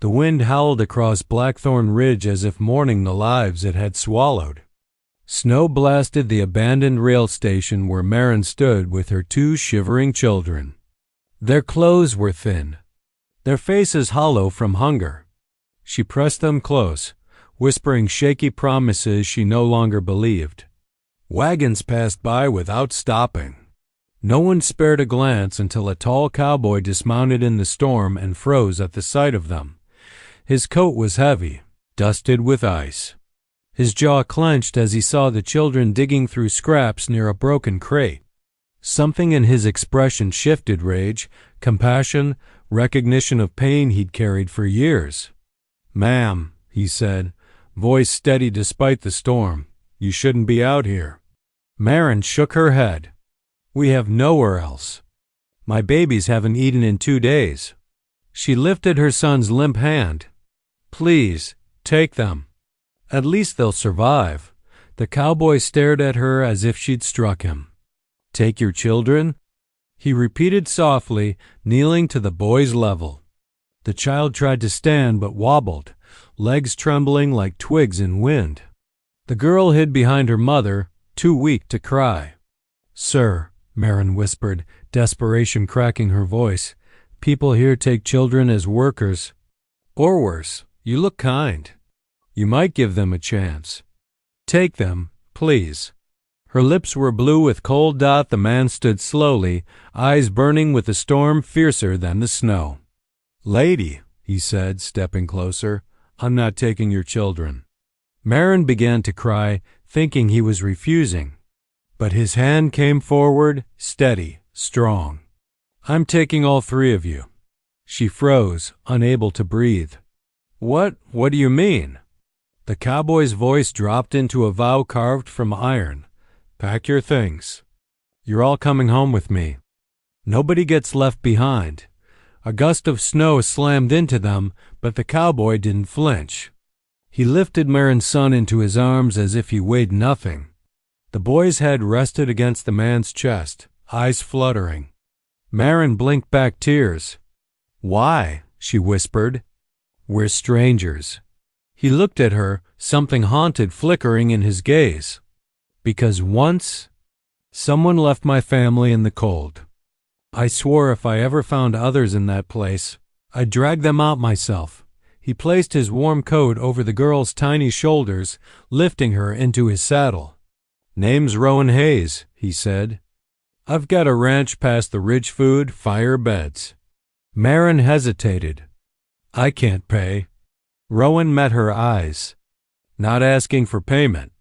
The wind howled across Blackthorn Ridge as if mourning the lives it had swallowed. Snow blasted the abandoned rail station where Maren stood with her 2 shivering children. Their clothes were thin, their faces hollow from hunger. She pressed them close, whispering shaky promises she no longer believed. Wagons passed by without stopping. No one spared a glance until a tall cowboy dismounted in the storm and froze at the sight of them. His coat was heavy, dusted with ice. His jaw clenched as he saw the children digging through scraps near a broken crate. Something in his expression shifted: rage, compassion, recognition of pain he'd carried for years. "Ma'am," he said, voice steady despite the storm, "you shouldn't be out here." Maren shook her head. "We have nowhere else. My babies haven't eaten in 2 days." She lifted her son's limp hand. "Please, take them. At least they'll survive." The cowboy stared at her as if she'd struck him. "Take your children?" he repeated softly, kneeling to the boy's level. The child tried to stand but wobbled, legs trembling like twigs in wind. The girl hid behind her mother, too weak to cry. "Sir," Maren whispered, desperation cracking her voice, "people here take children as workers. Or worse, you look kind. You might give them a chance. Take them, please." Her lips were blue with cold. The man stood slowly, eyes burning with the storm fiercer than the snow. "Lady," he said, stepping closer, "I'm not taking your children." Maren began to cry, thinking he was refusing. But his hand came forward, steady, strong. "I'm taking all 3 of you." She froze, unable to breathe. What do you mean?" The cowboy's voice dropped into a vow carved from iron. "Pack your things. You're all coming home with me. Nobody gets left behind." A gust of snow slammed into them, but the cowboy didn't flinch. He lifted Maren's son into his arms as if he weighed nothing. The boy's head rested against the man's chest, eyes fluttering. Maren blinked back tears. "Why?" she whispered. "We're strangers." He looked at her, something haunted flickering in his gaze. "Because once, someone left my family in the cold. I swore if I ever found others in that place, I'd drag them out myself." He placed his warm coat over the girl's tiny shoulders, lifting her into his saddle. "Name's Rowan Hayes," he said. "I've got a ranch past the Ridge Food Fire Beds." Maren hesitated. "I can't pay." Rowan met her eyes. "Not asking for payment.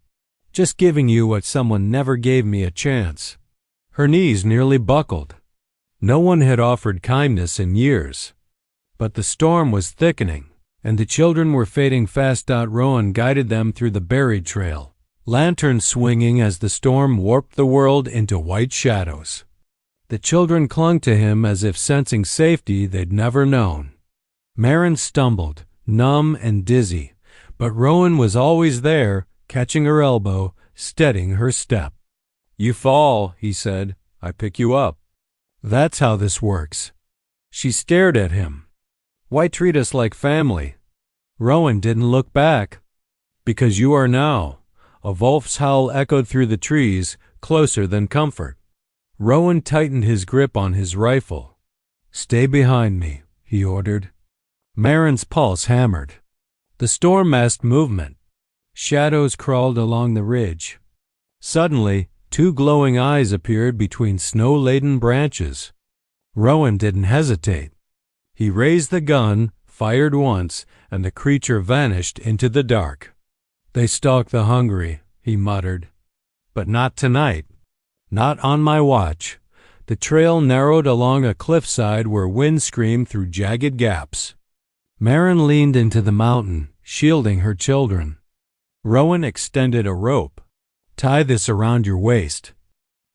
Just giving you what someone never gave me a chance." Her knees nearly buckled. No one had offered kindness in years. But the storm was thickening, and the children were fading fast. Rowan guided them through the buried trail, lanterns swinging as the storm warped the world into white shadows. The children clung to him as if sensing safety they'd never known. Maren stumbled, numb and dizzy, but Rowan was always there, catching her elbow, steadying her step. "You fall," he said, "I pick you up." "That's how this works." She stared at him. "Why treat us like family?" Rowan didn't look back. "Because you are now." A wolf's howl echoed through the trees, closer than comfort. Rowan tightened his grip on his rifle. "Stay behind me," he ordered. Maren's pulse hammered. The storm masked movement. Shadows crawled along the ridge. Suddenly, 2 glowing eyes appeared between snow-laden branches. Rowan didn't hesitate. He raised the gun, fired once, and the creature vanished into the dark. "They stalk the hungry," he muttered. "But not tonight. Not on my watch." The trail narrowed along a cliffside where wind screamed through jagged gaps. Maren leaned into the mountain, shielding her children. Rowan extended a rope. "Tie this around your waist.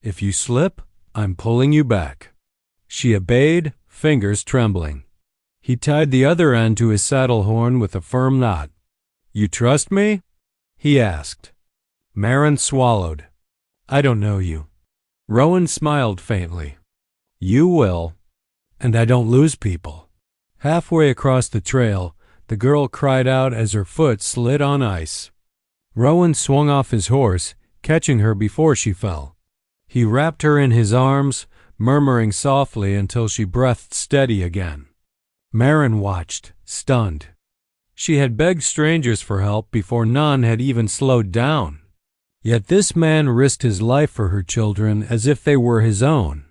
If you slip, I'm pulling you back." She obeyed, fingers trembling. He tied the other end to his saddle horn with a firm knot. "You trust me?" he asked. Maren swallowed. "I don't know you." Rowan smiled faintly. "You will. And I don't lose people." Halfway across the trail, the girl cried out as her foot slid on ice. Rowan swung off his horse, catching her before she fell. He wrapped her in his arms, murmuring softly until she breathed steady again. Maren watched, stunned. She had begged strangers for help before none had even slowed down. Yet this man risked his life for her children as if they were his own.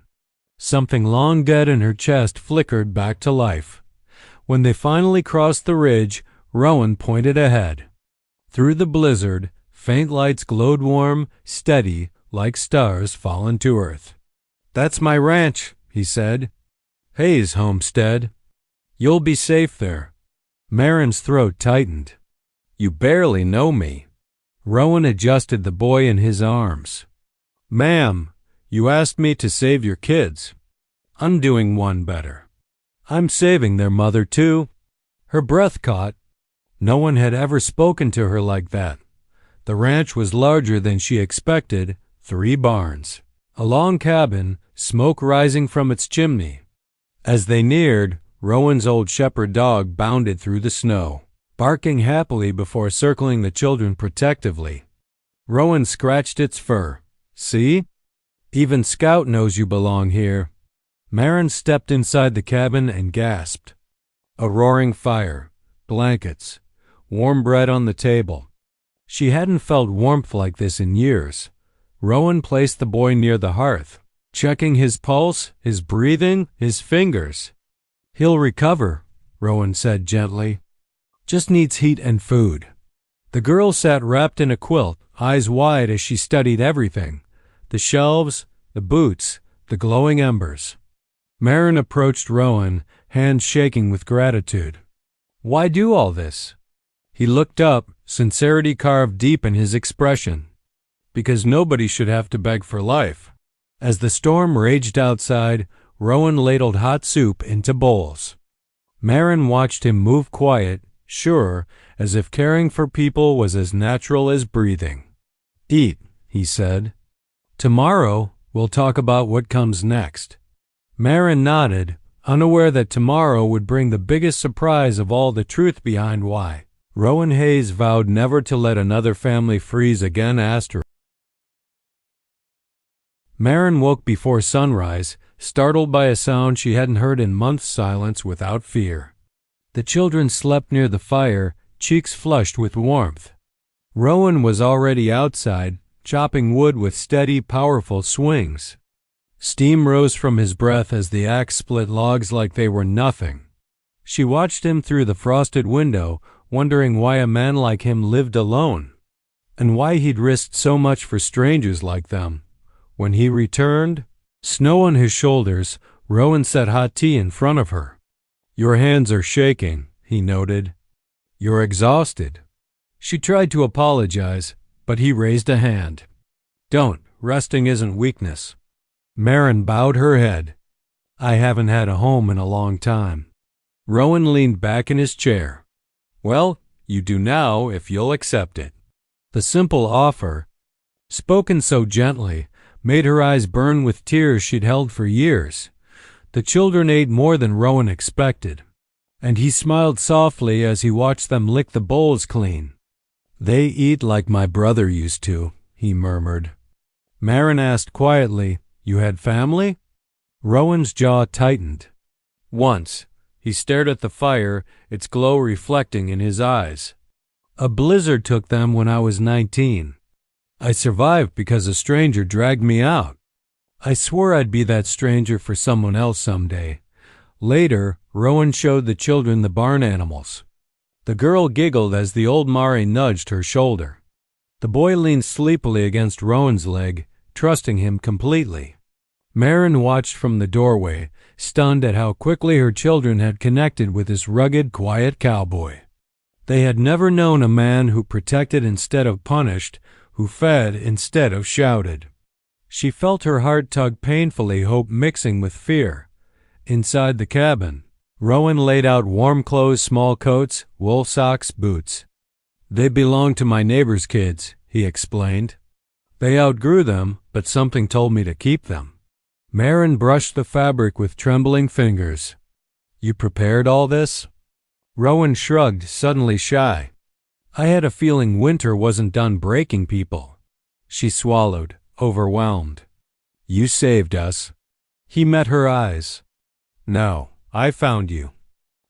Something long dead in her chest flickered back to life. When they finally crossed the ridge, Rowan pointed ahead. Through the blizzard, faint lights glowed warm, steady, like stars fallen to earth. "That's my ranch," he said. "Hayes homestead. You'll be safe there." Maren's throat tightened. "You barely know me." Rowan adjusted the boy in his arms. "Ma'am, you asked me to save your kids. I'm doing one better. I'm saving their mother, too." Her breath caught. No one had ever spoken to her like that. The ranch was larger than she expected, 3 barns. A long cabin, smoke rising from its chimney. As they neared, Rowan's old shepherd dog bounded through the snow, barking happily before circling the children protectively. Rowan scratched its fur. "See? Even Scout knows you belong here." Maren stepped inside the cabin and gasped. A roaring fire, blankets, warm bread on the table. She hadn't felt warmth like this in years. Rowan placed the boy near the hearth, checking his pulse, his breathing, his fingers. "He'll recover," Rowan said gently. "Just needs heat and food." The girl sat wrapped in a quilt, eyes wide as she studied everything: the shelves, the boots, the glowing embers. Maren approached Rowan, hands shaking with gratitude. "Why do all this?" He looked up, sincerity carved deep in his expression. "Because nobody should have to beg for life." As the storm raged outside, Rowan ladled hot soup into bowls. Maren watched him move quiet, sure, as if caring for people was as natural as breathing. "Eat," he said. "Tomorrow we'll talk about what comes next." Maren nodded, unaware that tomorrow would bring the biggest surprise of all, the truth behind why Rowan Hayes vowed never to let another family freeze again. Maren woke before sunrise, startled by a sound she hadn't heard in months' silence without fear. The children slept near the fire, cheeks flushed with warmth. Rowan was already outside, chopping wood with steady, powerful swings. Steam rose from his breath as the axe split logs like they were nothing. She watched him through the frosted window, wondering why a man like him lived alone, and why he'd risked so much for strangers like them. When he returned, snow on his shoulders, Rowan set hot tea in front of her. "Your hands are shaking," he noted. "You're exhausted." She tried to apologize, but he raised a hand. "Don't. Resting isn't weakness." Maren bowed her head. "I haven't had a home in a long time." Rowan leaned back in his chair. "Well, you do now if you'll accept it." The simple offer, spoken so gently, made her eyes burn with tears she'd held for years. The children ate more than Rowan expected, and he smiled softly as he watched them lick the bowls clean. "They eat like my brother used to," he murmured. Maren asked quietly, "You had family?" Rowan's jaw tightened. "Once." He stared at the fire, its glow reflecting in his eyes. "A blizzard took them when I was 19. I survived because a stranger dragged me out. I swore I'd be that stranger for someone else someday." Later, Rowan showed the children the barn animals. The girl giggled as the old Mari nudged her shoulder. The boy leaned sleepily against Rowan's leg, trusting him completely. Maren watched from the doorway, stunned at how quickly her children had connected with this rugged, quiet cowboy. They had never known a man who protected instead of punished, who fed instead of shouted. She felt her heart tug painfully, hope mixing with fear. Inside the cabin, Rowan laid out warm clothes, small coats, wool socks, boots. "They belong to my neighbor's kids," he explained. "They outgrew them, but something told me to keep them." Maren brushed the fabric with trembling fingers. "You prepared all this?" Rowan shrugged, suddenly shy. I had a feeling winter wasn't done breaking people. She swallowed, overwhelmed. You saved us. He met her eyes. No, I found you.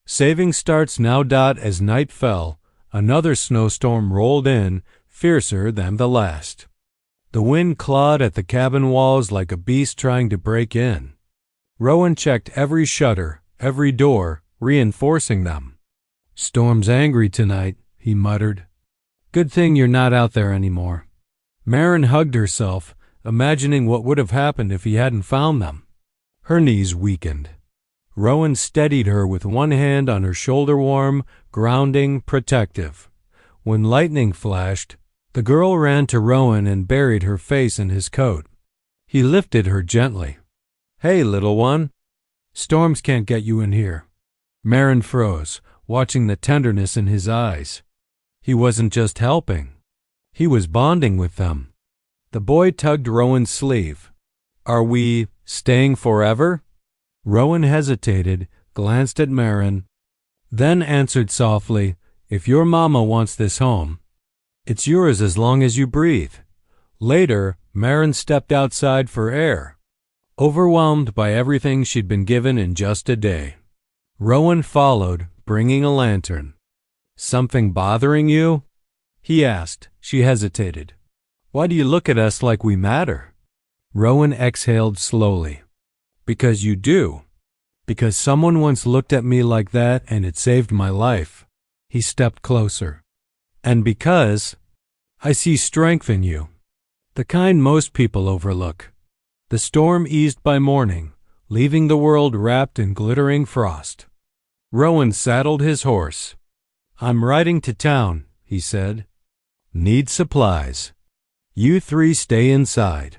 Saving starts now. As night fell, another snowstorm rolled in, fiercer than the last. The wind clawed at the cabin walls like a beast trying to break in. Rowan checked every shutter, every door, reinforcing them. Storm's angry tonight, he muttered. Good thing you're not out there anymore. Maren hugged herself, imagining what would have happened if he hadn't found them. Her knees weakened. Rowan steadied her with one hand on her shoulder, warm, grounding, protective. When lightning flashed, the girl ran to Rowan and buried her face in his coat. He lifted her gently. Hey, little one. Storms can't get you in here. Maren froze, watching the tenderness in his eyes. He wasn't just helping. He was bonding with them. The boy tugged Rowan's sleeve. Are we staying forever? Rowan hesitated, glanced at Maren, then answered softly, If your mama wants this home, it's yours as long as you breathe. Later, Maren stepped outside for air, overwhelmed by everything she'd been given in just a day. Rowan followed, bringing a lantern. Something bothering you? He asked. She hesitated. Why do you look at us like we matter? Rowan exhaled slowly. Because you do. Because someone once looked at me like that and it saved my life. He stepped closer. And because I see strength in you. The kind most people overlook. The storm eased by morning, leaving the world wrapped in glittering frost. Rowan saddled his horse. I'm riding to town, he said. Need supplies. You three stay inside.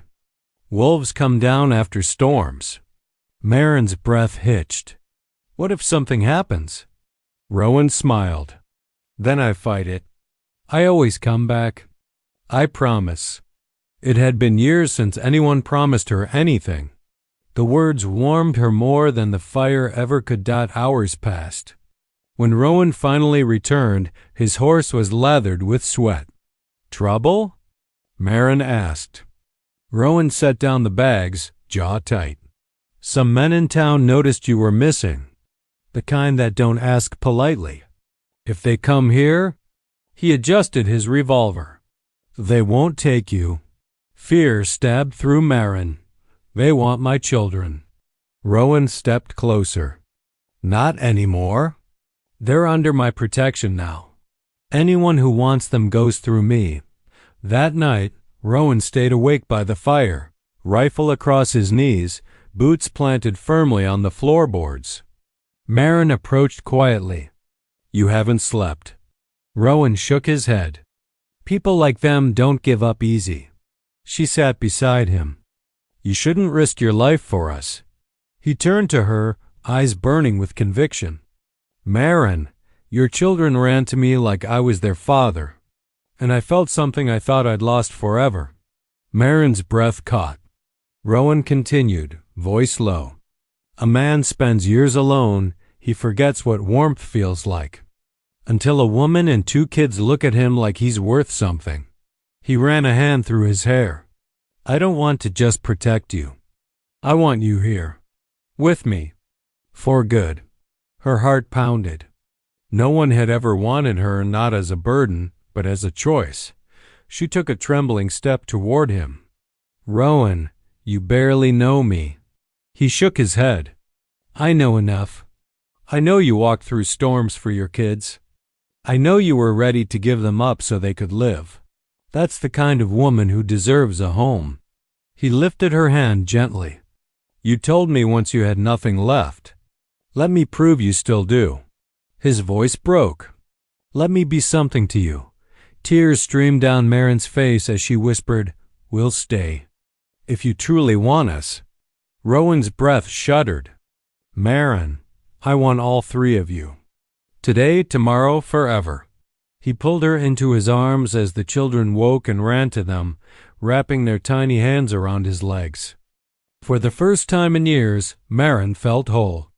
Wolves come down after storms. Maren's breath hitched. What if something happens? Rowan smiled. Then I fight it. I always come back. I promise. It had been years since anyone promised her anything. The words warmed her more than the fire ever could. Hours passed. When Rowan finally returned, his horse was lathered with sweat. Trouble? Maren asked. Rowan set down the bags, jaw tight. Some men in town noticed you were missing. The kind that don't ask politely. If they come here, he adjusted his revolver. They won't take you. Fear stabbed through Maren. They want my children. Rowan stepped closer. Not anymore. They're under my protection now. Anyone who wants them goes through me. That night, Rowan stayed awake by the fire, rifle across his knees, boots planted firmly on the floorboards. Maren approached quietly. You haven't slept. Rowan shook his head. People like them don't give up easy. She sat beside him. You shouldn't risk your life for us. He turned to her, eyes burning with conviction. Maren, your children ran to me like I was their father, and I felt something I thought I'd lost forever. Maren's breath caught. Rowan continued, voice low. A man spends years alone, he forgets what warmth feels like. Until a woman and 2 kids look at him like he's worth something. He ran a hand through his hair. I don't want to just protect you. I want you here. With me. For good. Her heart pounded. No one had ever wanted her, not as a burden, but as a choice. She took a trembling step toward him. Rowan, you barely know me. He shook his head. I know enough. I know you walked through storms for your kids. I know you were ready to give them up so they could live. That's the kind of woman who deserves a home. He lifted her hand gently. You told me once you had nothing left. Let me prove you still do. His voice broke. Let me be something to you. Tears streamed down Maren's face as she whispered, We'll stay. If you truly want us. Rowan's breath shuddered. Maren, I want all 3 of you. Today, tomorrow, forever. He pulled her into his arms as the children woke and ran to them, wrapping their tiny hands around his legs. For the first time in years, Maren felt whole.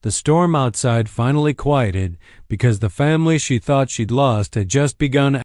The storm outside finally quieted because the family she thought she'd lost had just begun